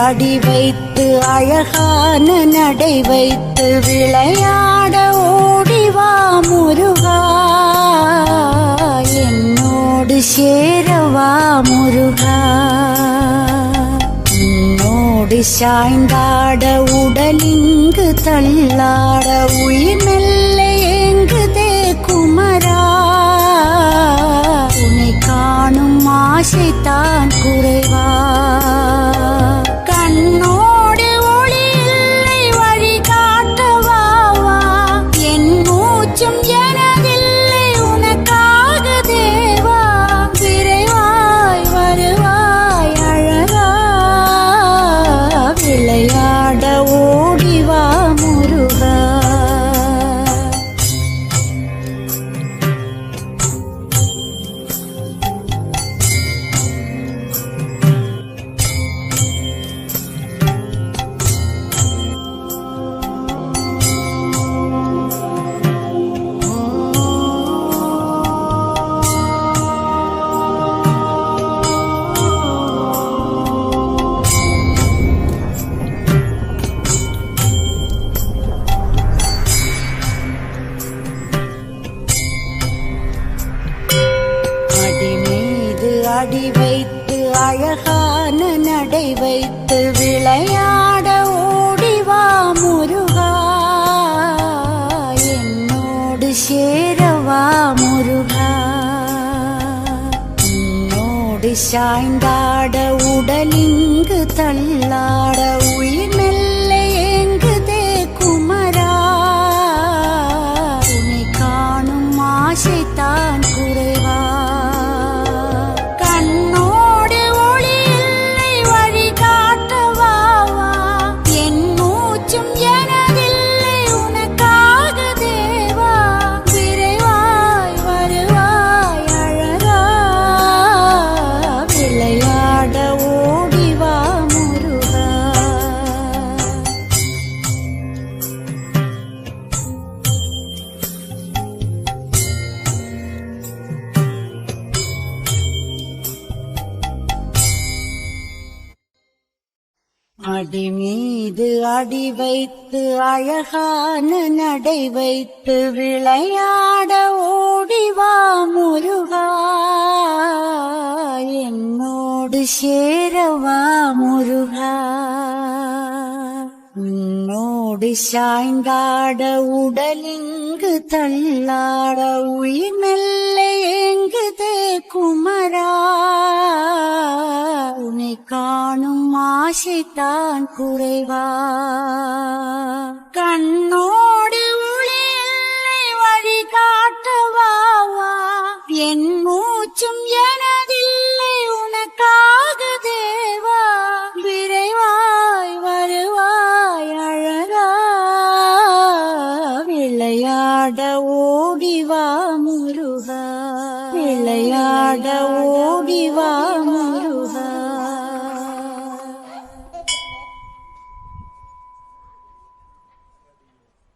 அடி வைத்து அழகான நடை வைத்து விளையாட ஓடிவா முருகா, என்னோடு சேரவா முருகா. உன்னோடு சாய்ந்தாட உடலிங்கு தள்ளாட உயிர் மெல்ல ஏங்குதே குமரா, உன்னை காணும் ஆசைத்தான் குறைவா. கண்ணோடு ஒளி இல்லை வழி காட்டவாவா, என் மூச்சும் எனதில்லை உனக்காக தேவா. விரைவாய் வருவாய் அழகா, விளையாட ஓடிவா முருகா. அடி வைத்து அழகான நடை வைத்து விளையாட ஓடிவா முருகா, என்னோடு சேரவா முருகா. உன்னோடு சாய்ந்தாட உடலிங்கு தள்ளாட உயிர் மெல்ல ஏங்குதே குமரா, உன்னை காணும் ஆசைத்தான் குறைவா. அடி மீது அடி வைத்து அழகான நடை வைத்து விளையாட ஓடிவா முருகா, என்னோடு சேரவா முருகா. உன்னோடு சாய்ந்தாட உடலிங்கு தள்ளாட உயிர் மெல்ல ஏங்குதே குமரா, உன்னை காணும் ஆசைத்தான் குறைவா. கண்ணோடு ஒளி இல்லை வழி காட்டவாவா, என் மூச்சும் எனதில்லை உனக்காக தேவா. விரைவாய் வருவாய் அழகா, விளையாட ஓடிவா முருகா, விளையாட ஓடிவா முருகா.